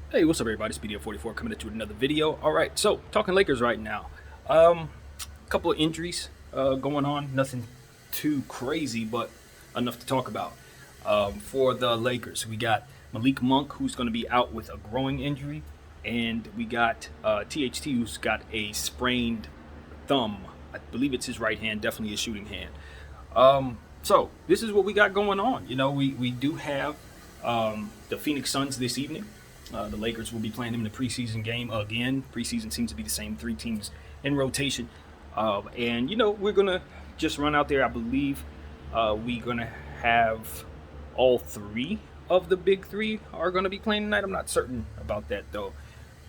Hey, what's up, everybody? It's BDO44 coming at you with another video. All right, so talking Lakers right now. A couple of injuries going on. Nothing too crazy, but enough to talk about. For the Lakers, we got Malik Monk, who's going to be out with a growing injury, and we got THT, who's got a sprained thumb. I believe it's his right hand, definitely his shooting hand. So this is what we got going on. We do have the Phoenix Suns this evening. The Lakers will be playing them in the preseason game again. Preseason seems to be the same three teams in rotation. We're going to just run out there. I believe we're going to have all three of the big three are going to be playing tonight. I'm not certain about that, though.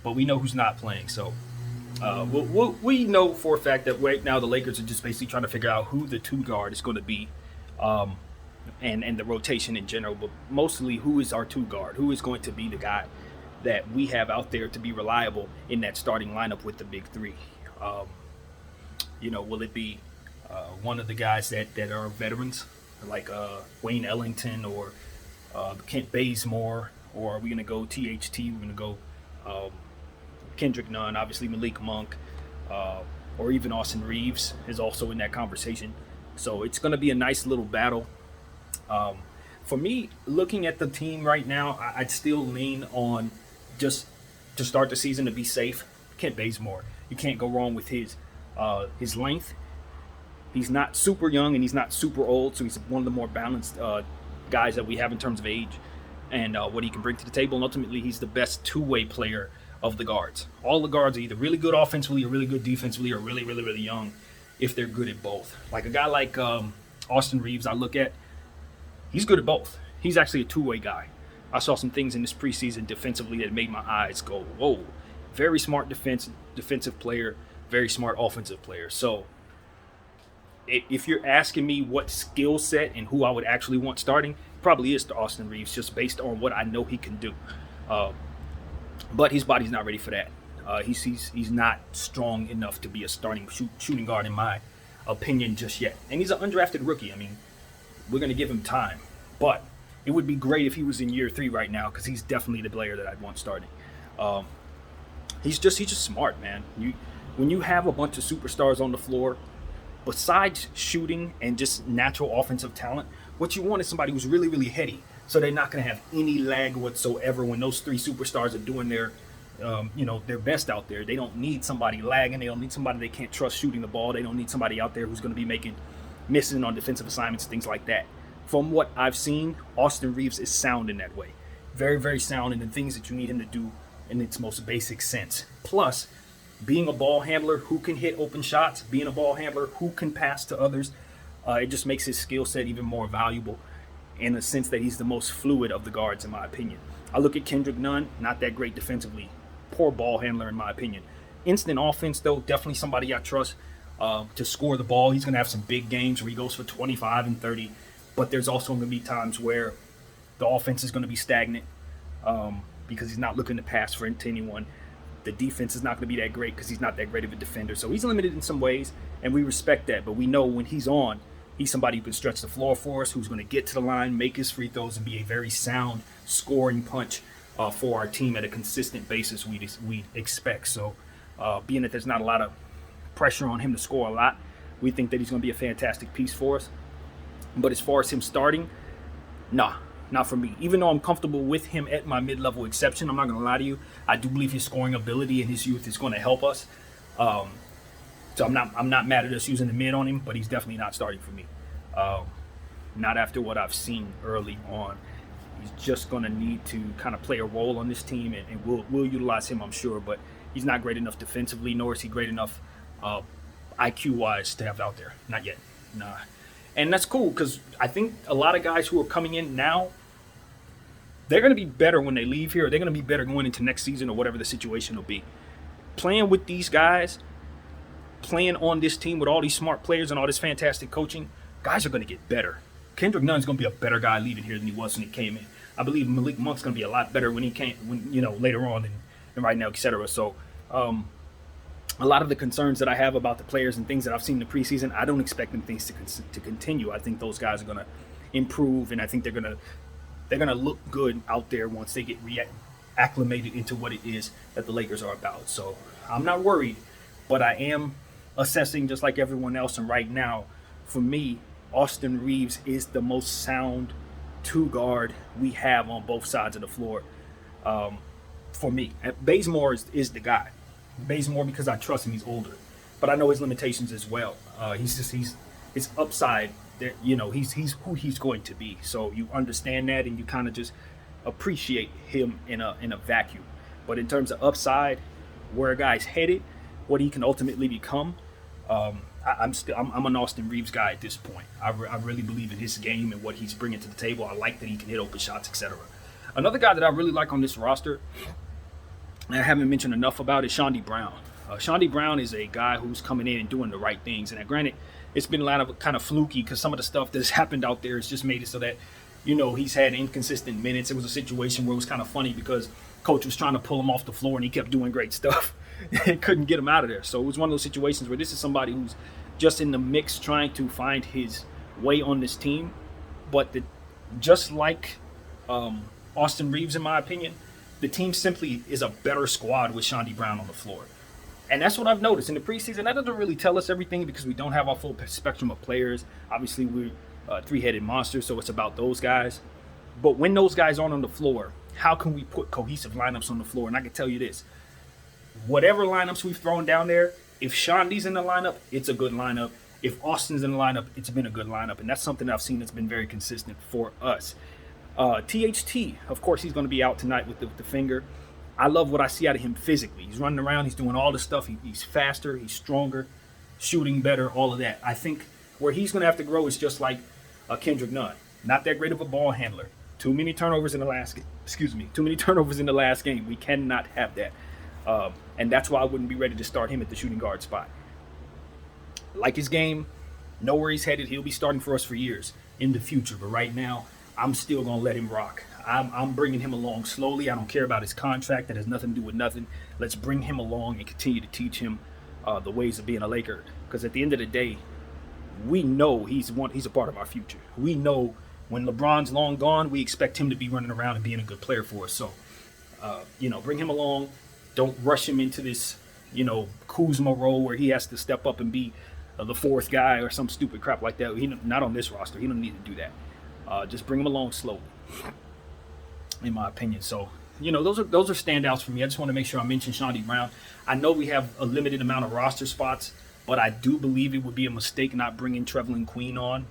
But we know who's not playing. So we know for a fact that right now the Lakers are just basically trying to figure out who the two guard is going to be. And the rotation in general, but mostly who is our two guard? Who is going to be the guy that we have out there to be reliable in that starting lineup with the big three? Will it be one of the guys that are veterans, like Wayne Ellington or Kent Bazemore, or are we going to go THT? We're going to go Kendrick Nunn, obviously Malik Monk, or even Austin Reeves is also in that conversation. So it's going to be a nice little battle. For me, looking at the team right now, I'd still lean on just to start the season to be safe. Kent Bazemore, you can't go wrong with his length. He's not super young and he's not super old, so he's one of the more balanced guys that we have in terms of age and what he can bring to the table. And ultimately, he's the best two-way player of the guards. All the guards are either really good offensively or really good defensively or really, really, really young if they're good at both. Like a guy like Austin Reeves, I look at, he's good at both. He's actually a two-way guy. I saw some things in this preseason defensively that made my eyes go, whoa. Very smart defensive player, very smart offensive player. So if you're asking me what skill set and who I would actually want starting, probably is the Austin Reeves, just based on what I know he can do. But his body's not ready for that. He's not strong enough to be a starting shooting guard, in my opinion, just yet. And he's an undrafted rookie. I mean, we're going to give him time. But it would be great if he was in year 3 right now, because he's definitely the player that I'd want starting. He's just smart, man. When you have a bunch of superstars on the floor, besides shooting and just natural offensive talent, what you want is somebody who's really, really heady. So they're not going to have any lag whatsoever when those three superstars are doing their best out there. They don't need somebody lagging. They don't need somebody they can't trust shooting the ball. They don't need somebody out there who's going to be missing on defensive assignments, things like that. From what I've seen, Austin Reeves is sound in that way. Very, very sound in the things that you need him to do in its most basic sense. Plus, being a ball handler who can hit open shots, being a ball handler who can pass to others, it just makes his skill set even more valuable in the sense that he's the most fluid of the guards, in my opinion. I look at Kendrick Nunn, not that great defensively. Poor ball handler, in my opinion. Instant offense, though, definitely somebody I trust to score the ball. He's going to have some big games where he goes for 25 and 30. But there's also going to be times where the offense is going to be stagnant because he's not looking to pass to anyone. The defense is not going to be that great because he's not that great of a defender. So he's limited in some ways, and we respect that. But we know when he's on, he's somebody who can stretch the floor for us, who's going to get to the line, make his free throws, and be a very sound scoring punch for our team at a consistent basis we expect. So being that there's not a lot of pressure on him to score a lot, we think that he's going to be a fantastic piece for us. But as far as him starting, not for me. Even though I'm comfortable with him at my mid-level exception, I'm not going to lie to you. I do believe his scoring ability and his youth is going to help us. So I'm not mad at us using the mid on him, but he's definitely not starting for me. Not after what I've seen early on. He's just going to need to kind of play a role on this team, and we'll utilize him, I'm sure. But he's not great enough defensively, nor is he great enough IQ-wise to have out there. Not yet. Nah. And that's cool because I think a lot of guys who are coming in now, they're going to be better when they leave here. They're going to be better going into next season or whatever the situation will be. Playing with these guys, playing on this team with all these smart players and all this fantastic coaching, guys are going to get better. Kendrick Nunn's going to be a better guy leaving here than he was when he came in. I believe Malik Monk's going to be a lot better when he came, later on and right now, etc. So, a lot of the concerns that I have about the players and things that I've seen in the preseason, I don't expect them things to continue. I think those guys are going to improve, and I think they're going to look good out there once they get acclimated into what it is that the Lakers are about. So I'm not worried, but I am assessing just like everyone else. And right now, for me, Austin Reeves is the most sound two guard we have on both sides of the floor. For me, Bazemore is the guy. Bazemore because I trust him. He's older, but I know his limitations as well. He's his upside. He's who he's going to be. So you understand that, and you kind of just appreciate him in a vacuum. But in terms of upside, where a guy's headed, what he can ultimately become, I'm an Austin Reeves guy at this point. I really believe in his game and what he's bringing to the table. I like that he can hit open shots, etc. Another guy that I really like on this roster, and I haven't mentioned enough about, is Shawnee Brown. Shawnee Brown is a guy who's coming in and doing the right things. And granted, it's been a lot of kind of fluky because some of the stuff that's happened out there has just made it so that, he's had inconsistent minutes. It was a situation where it was kind of funny because coach was trying to pull him off the floor and he kept doing great stuff and couldn't get him out of there. So it was one of those situations where this is somebody who's just in the mix trying to find his way on this team. But just like Austin Reeves, in my opinion, the team simply is a better squad with Shawnee Brown on the floor. And that's what I've noticed in the preseason. That doesn't really tell us everything because we don't have our full spectrum of players. Obviously, we're three-headed monsters, so it's about those guys. But when those guys aren't on the floor, how can we put cohesive lineups on the floor? And I can tell you this. Whatever lineups we've thrown down there, if Shondi's in the lineup, it's a good lineup. If Austin's in the lineup, it's been a good lineup. And that's something I've seen that's been very consistent for us. THT, of course, he's going to be out tonight with the finger. I love what I see out of him physically. He's running around. He's doing all the stuff. He's faster. He's stronger, shooting better, all of that. I think where he's going to have to grow is just like Kendrick Nunn. Not that great of a ball handler. Too many turnovers in the last game. We cannot have that. And that's why I wouldn't be ready to start him at the shooting guard spot. Like his game, know where he's headed. He'll be starting for us for years in the future. But right now, I'm still going to let him rock. I'm bringing him along slowly. I don't care about his contract. That has nothing to do with nothing. Let's bring him along and continue to teach him the ways of being a Laker. Because at the end of the day, we know he's a part of our future. We know when LeBron's long gone, we expect him to be running around and being a good player for us. So, bring him along. Don't rush him into this, Kuzma role where he has to step up and be the fourth guy or some stupid crap like that. Not on this roster. He don't need to do that. Just bring him along slowly, in my opinion. So, those are standouts for me. I just want to make sure I mention Shawnee Brown. I know we have a limited amount of roster spots, but I do believe it would be a mistake not bringing Trevelin Queen on.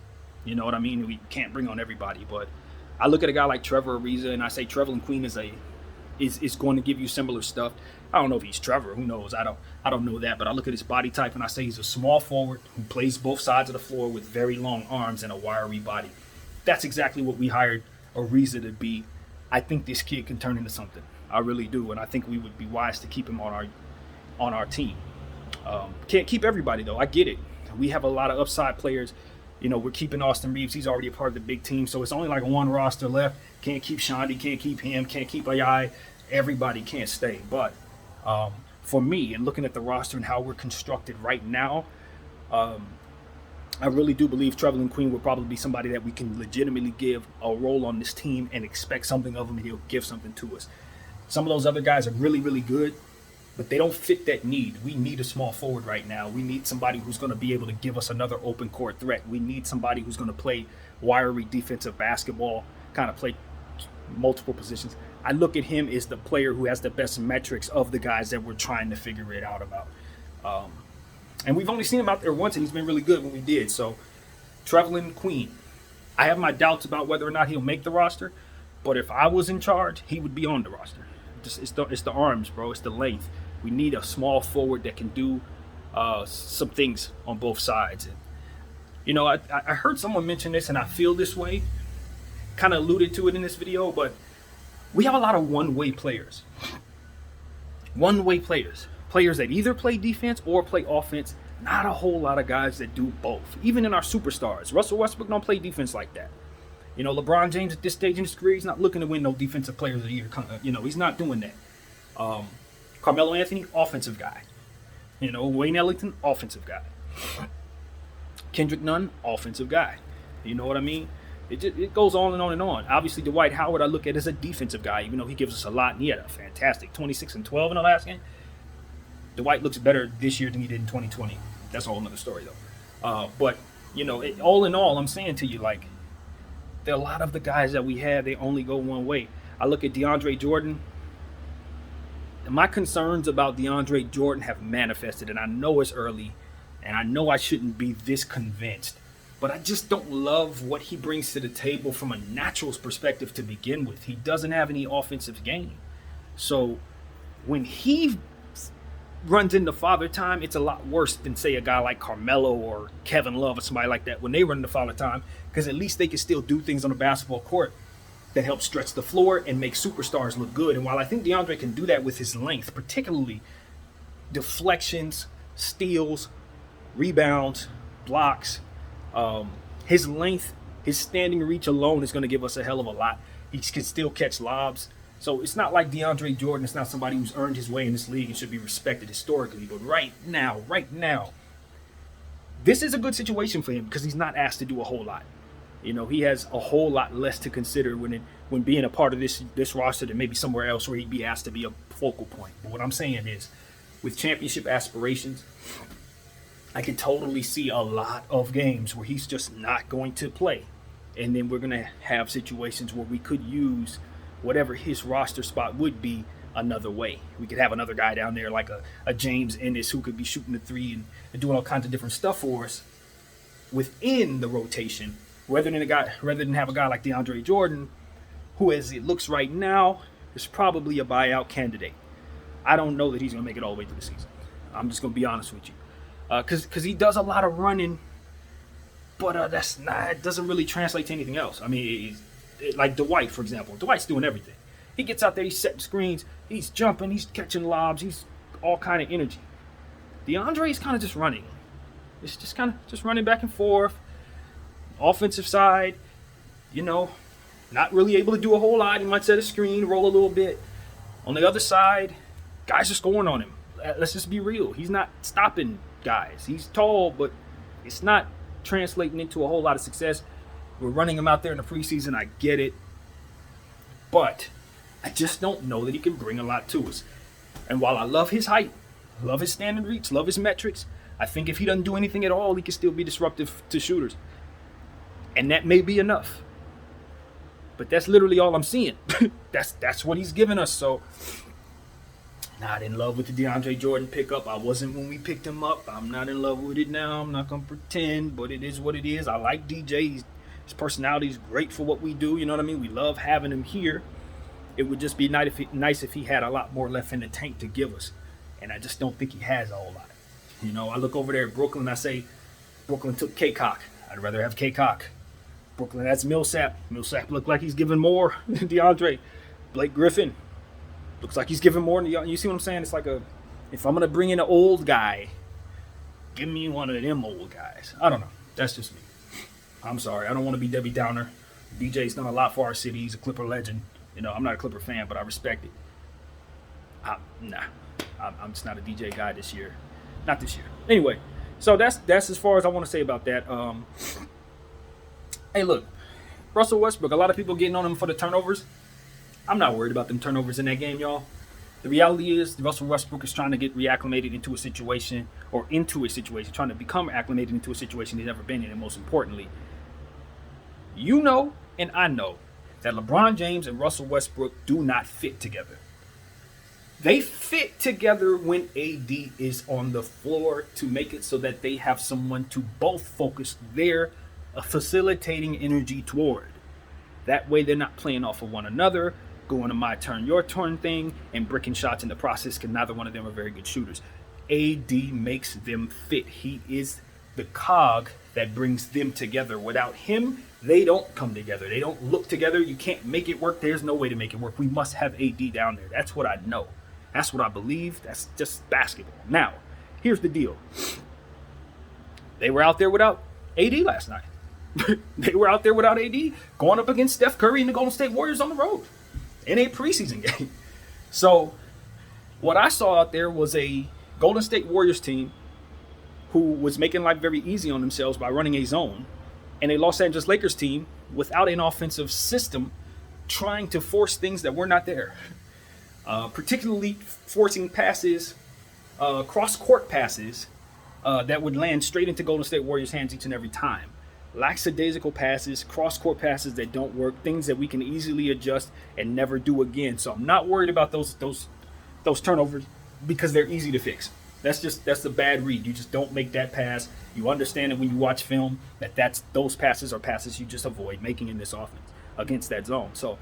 You know what I mean? We can't bring on everybody, but I look at a guy like Trevor Ariza and I say Trevelin Queen is going to give you similar stuff. I don't know if he's Trevor. Who knows? I don't know that, but I look at his body type and I say he's a small forward who plays both sides of the floor with very long arms and a wiry body. That's exactly what we hired Ariza to be. I think this kid can turn into something. I really do, and I think we would be wise to keep him on our team. Can't keep everybody though. I get it. We have a lot of upside players. We're keeping Austin Reeves. He's already a part of the big team, so it's only like one roster left. Can't keep Shondi. Can't keep him. Can't keep AI. Everybody can't stay. But for me, and looking at the roster and how we're constructed right now, I really do believe Trevelin Queen will probably be somebody that we can legitimately give a role on this team and expect something of him, and he'll give something to us. Some of those other guys are really, really good, but they don't fit that need. We need a small forward right now. We need somebody who's going to be able to give us another open court threat. We need somebody who's going to play wiry defensive basketball, kind of play multiple positions. I look at him as the player who has the best metrics of the guys that we're trying to figure it out about. And we've only seen him out there once, and he's been really good when we did. So, Trevelin Queen. I have my doubts about whether or not he'll make the roster, but if I was in charge, he would be on the roster. It's the arms, bro. It's the length. We need a small forward that can do some things on both sides. And, I heard someone mention this, and I feel this way. Kind of alluded to it in this video, but we have a lot of one-way players. One-way players. Players that either play defense or play offense. Not a whole lot of guys that do both. Even in our superstars. Russell Westbrook don't play defense like that. LeBron James at this stage in his career, he's not looking to win no defensive players of the year. He's not doing that. Carmelo Anthony, offensive guy. Wayne Ellington, offensive guy. Kendrick Nunn, offensive guy. You know what I mean? It goes on and on and on. Obviously, Dwight Howard I look at as a defensive guy, even though he gives us a lot, and he had a fantastic 26 and 12 in the last game. Dwight looks better this year than he did in 2020. That's a whole nother story, though. But, all in all, I'm saying to you, like, there are a lot of the guys that we have, they only go one way. I look at DeAndre Jordan. My concerns about DeAndre Jordan have manifested, and I know it's early, and I know I shouldn't be this convinced. But I just don't love what he brings to the table from a naturals perspective to begin with. He doesn't have any offensive game. So when he runs into father time, it's a lot worse than, say, a guy like Carmelo or Kevin Love or somebody like that when they run into father time, because at least they can still do things on the basketball court that help stretch the floor and make superstars look good. And while I think DeAndre can do that with his length, particularly deflections, steals, rebounds, blocks, his length, his standing reach alone is going to give us a hell of a lot. He can still catch lobs. So it's not like DeAndre Jordan is not somebody who's earned his way in this league and should be respected historically. But right now, this is a good situation for him because he's not asked to do a whole lot. He has a whole lot less to consider when being a part of this roster than maybe somewhere else where he'd be asked to be a focal point. But what I'm saying is, with championship aspirations, I can totally see a lot of games where he's just not going to play. And then we're going to have situations where we could use whatever his roster spot would be another way. We could have another guy down there like a James Ennis who could be shooting the three and doing all kinds of different stuff for us within the rotation, rather than have a guy like DeAndre Jordan, who, as it looks right now, is probably a buyout candidate. I don't know that he's going to make it all the way through the season. I'm just going to be honest with you. Because he does a lot of running, but it doesn't really translate to anything else. I mean, like Dwight, for example. Dwight's doing everything. He gets out there, he's setting screens, he's jumping, he's catching lobs, he's all kind of energy. DeAndre is kind of just running. It's just kind of just running back and forth. Offensive side, not really able to do a whole lot. He might set a screen, roll a little bit. On the other side, guys are scoring on him. Let's just be real. He's not stopping guys. He's tall, but it's not translating into a whole lot of success. We're running him out there in the preseason. I get it. But I just don't know that he can bring a lot to us. And while I love his height, love his standing reach, love his metrics, I think if he doesn't do anything at all, he can still be disruptive to shooters. And that may be enough. But that's literally all I'm seeing. That's what he's given us. So, not in love with the DeAndre Jordan pickup. I wasn't when we picked him up. I'm not in love with it now. I'm not going to pretend, but it is what it is. I like DJ. His personality is great for what we do. You know what I mean? We love having him here. It would just be nice if he had a lot more left in the tank to give us. And I just don't think he has a whole lot. I look over there at Brooklyn. I say, Brooklyn took K-Cock. I'd rather have K-Cock. Brooklyn, that's Millsap. Millsap looked like he's giving more than DeAndre. Blake Griffin looks like he's giving more than DeAndre. You see what I'm saying? It's like if I'm going to bring in an old guy, give me one of them old guys. I don't know. That's just me. I'm sorry. I don't want to be Debbie Downer. DJ's done a lot for our city. He's a Clipper legend. I'm not a Clipper fan, but I respect it. I'm just not a DJ guy this year. Not this year. Anyway, so that's as far as I want to say about that. Hey, look, Russell Westbrook, a lot of people getting on him for the turnovers. I'm not worried about them turnovers in that game, y'all. The reality is Russell Westbrook is trying to get reacclimated into a situation, trying to become acclimated into a situation he's never been in. And most importantly, and I know that LeBron James and Russell Westbrook do not fit together. They fit together when AD is on the floor to make it so that they have someone to both focus their facilitating energy toward. That way they're not playing off of one another, going to my turn, your turn thing, and bricking shots in the process because neither one of them are very good shooters. AD makes them fit. He is the cog that brings them together. Without him, they don't come together. They don't look together. You can't make it work. There's no way to make it work. We must have AD down there. That's what I know. That's what I believe. That's just basketball. Now, here's the deal. They were out there without AD last night. They were out there without AD going up against Steph Curry and the Golden State Warriors on the road in a preseason game. So what I saw out there was a Golden State Warriors team who was making life very easy on themselves by running a zone, and a Los Angeles Lakers team without an offensive system trying to force things that were not there. Particularly forcing passes, cross-court passes, that would land straight into Golden State Warriors' hands each and every time. Lackadaisical passes, cross-court passes that don't work, things that we can easily adjust and never do again. So I'm not worried about those turnovers because they're easy to fix. That's the bad read. You just don't make that pass. You understand it when you watch film that those passes are passes you just avoid making in this offense against that zone. So,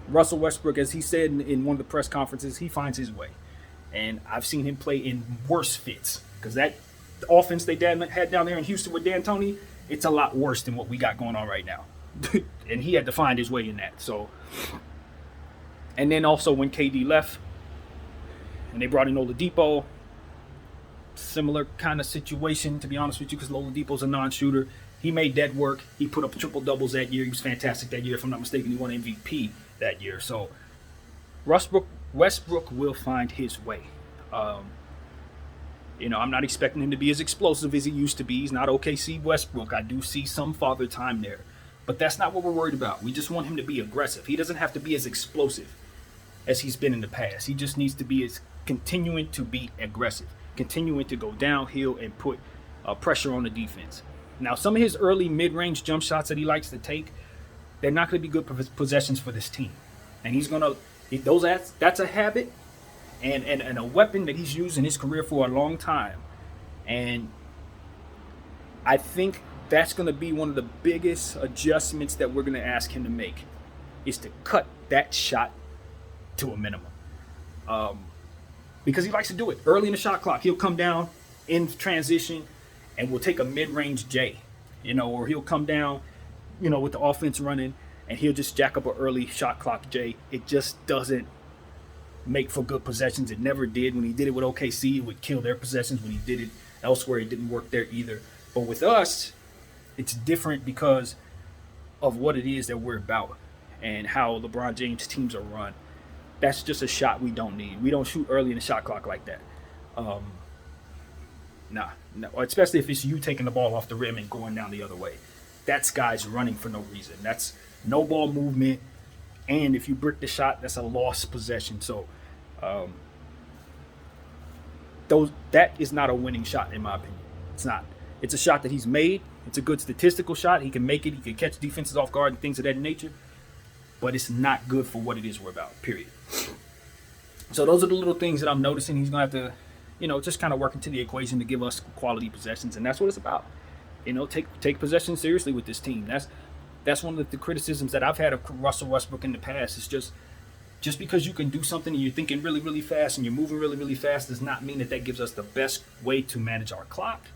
Russell Westbrook, as he said in one of the press conferences, he finds his way. And I've seen him play in worse fits because that offense they had down there in Houston with D'Antoni, it's a lot worse than what we got going on right now. And he had to find his way in that. So, and then also when KD left and they brought in Oladipo, similar kind of situation, to be honest with you, because Oladipo's a non-shooter. He made that work. He put up triple doubles that year. He was fantastic that year. If I'm not mistaken, he won MVP that year. So Westbrook will find his way. I'm not expecting him to be as explosive as he used to be. He's not OKC Westbrook. I do see some father time there. But that's not what we're worried about. We just want him to be aggressive. He doesn't have to be as explosive as he's been in the past. He just needs to be continuing to be aggressive, continuing to go downhill and put pressure on the defense. Now, some of his early mid-range jump shots that he likes to take, they're not going to be good possessions for this team. And he's going to, that's a habit and a weapon that he's used in his career for a long time. And I think that's going to be one of the biggest adjustments that we're going to ask him to make, is to cut that shot to a minimum. Because he likes to do it early in the shot clock. He'll come down in transition and we'll take a mid-range J, or he'll come down, with the offense running and he'll just jack up an early shot clock J. It just doesn't make for good possessions. It never did. When he did it with OKC, it would kill their possessions. When he did it elsewhere, it didn't work there either. But with us, it's different because of what it is that we're about and how LeBron James teams are run. That's just a shot we don't need. We don't shoot early in the shot clock like that. No, especially if it's you taking the ball off the rim and going down the other way. That's guys running for no reason. That's no ball movement. And if you brick the shot, that's a lost possession. So that is not a winning shot, in my opinion. It's not. It's a shot that he's made. It's a good statistical shot. He can make it. He can catch defenses off guard and things of that nature. But it's not good for what it is we're about, period. So those are the little things that I'm noticing. He's going to have to, just kind of work into the equation to give us quality possessions. And that's what it's about. Take possession seriously with this team. That's one of the criticisms that I've had of Russell Westbrook in the past. It's just because you can do something and you're thinking really, really fast and you're moving really, really fast does not mean that gives us the best way to manage our clock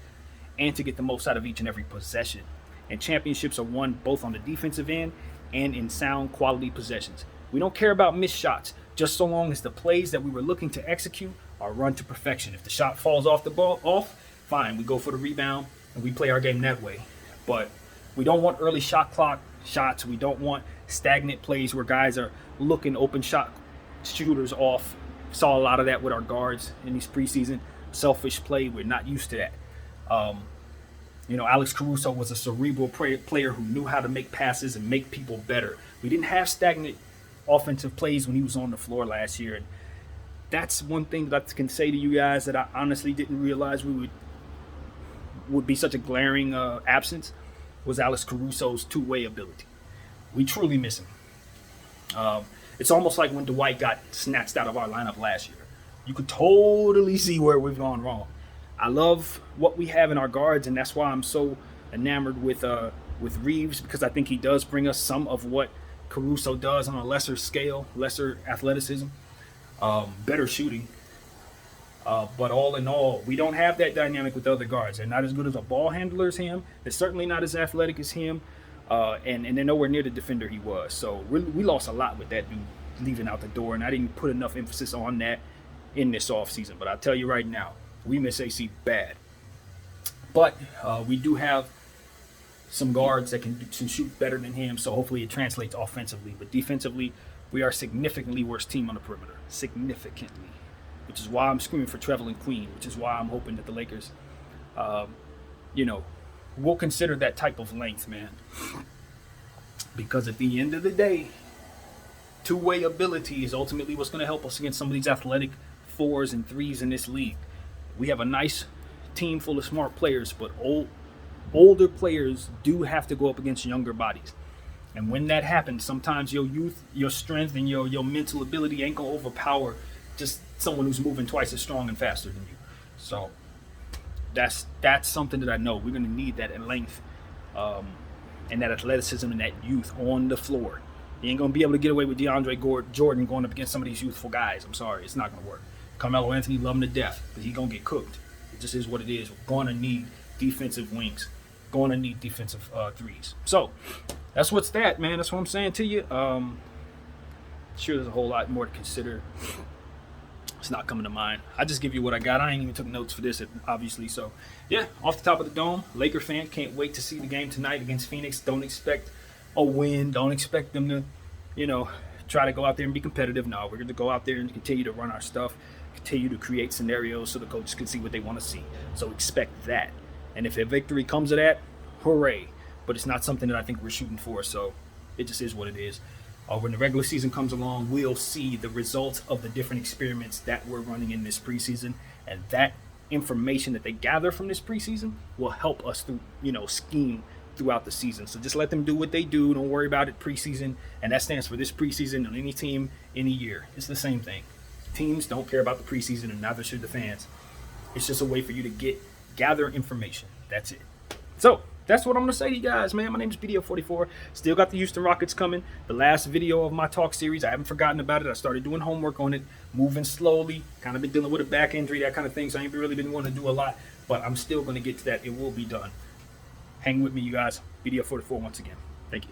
and to get the most out of each and every possession. And championships are won both on the defensive end and in sound quality possessions. We don't care about missed shots, just so long as the plays that we were looking to execute are run to perfection. If the shot falls off the ball, fine, we go for the rebound and we play our game that way. But we don't want early shot clock shots. We don't want stagnant plays where guys are looking open shot shooters off. Saw a lot of that with our guards in these preseason. Selfish play. We're not used to that. Alex Caruso was a cerebral player who knew how to make passes and make people better. We didn't have stagnant offensive plays when he was on the floor last year. And that's one thing that I can say to you guys that I honestly didn't realize would be such a glaring absence was Alex Caruso's two-way ability. We truly miss him. It's almost like when Dwight got snatched out of our lineup last year. You could totally see where we've gone wrong. I love what we have in our guards, and that's why I'm so enamored with Reeves, because I think he does bring us some of what Caruso does on a lesser scale, lesser athleticism, better shooting. But all in all, we don't have that dynamic with the other guards. They're not as good as a ball handler as him. They're certainly not as athletic as him. And they're nowhere near the defender he was. So we lost a lot with that dude leaving out the door, and I didn't put enough emphasis on that in this offseason. But I'll tell you right now, we miss AC bad. But we do have some guards that can shoot better than him, so hopefully it translates offensively. But defensively, we are a significantly worse team on the perimeter. Significantly. Which is why I'm screaming for Trevelin Queen, which is why I'm hoping that the Lakers, we'll consider that type of length, man. Because at the end of the day, two-way ability is ultimately what's going to help us against some of these athletic 4s and 3s in this league. We have a nice team full of smart players, but older players do have to go up against younger bodies. And when that happens, sometimes your youth, your strength, and your mental ability ain't going to overpower just someone who's moving twice as strong and faster than you. So that's something that I know. We're going to need that at length and that athleticism and that youth on the floor. You ain't going to be able to get away with DeAndre Jordan going up against some of these youthful guys. I'm sorry. It's not going to work. Carmelo Anthony, love him to death, but he's going to get cooked. It just is what it is. We're going to need defensive wings. Going to need defensive threes. So that's what's that, man. That's what I'm saying to you. Sure, there's a whole lot more to consider. It's not coming to mind. I just give you what I got. I ain't even took notes for this, obviously. So, yeah, off the top of the dome, Laker fan, can't wait to see the game tonight against Phoenix. Don't expect a win. Don't expect them to, try to go out there and be competitive. No, we're going to go out there and continue to run our stuff, continue to create scenarios so the coaches can see what they want to see. So expect that. And if a victory comes of that, hooray. But it's not something that I think we're shooting for, so it just is what it is. When the regular season comes along, we'll see the results of the different experiments that we're running in this preseason, and that information that they gather from this preseason will help us scheme throughout the season. So just let them do what they do. Don't worry about it preseason, and that stands for this preseason on any team, any year. It's the same thing. Teams don't care about the preseason, and neither should the fans. It's just a way for you to gather information. That's it. So that's what I'm going to say to you guys, man. My name is BDO44. Still got the Houston Rockets coming. The last video of my talk series, I haven't forgotten about it. I started doing homework on it, moving slowly. Kind of been dealing with a back injury, that kind of thing. So I ain't really been wanting to do a lot. But I'm still going to get to that. It will be done. Hang with me, you guys. BDO44 once again. Thank you.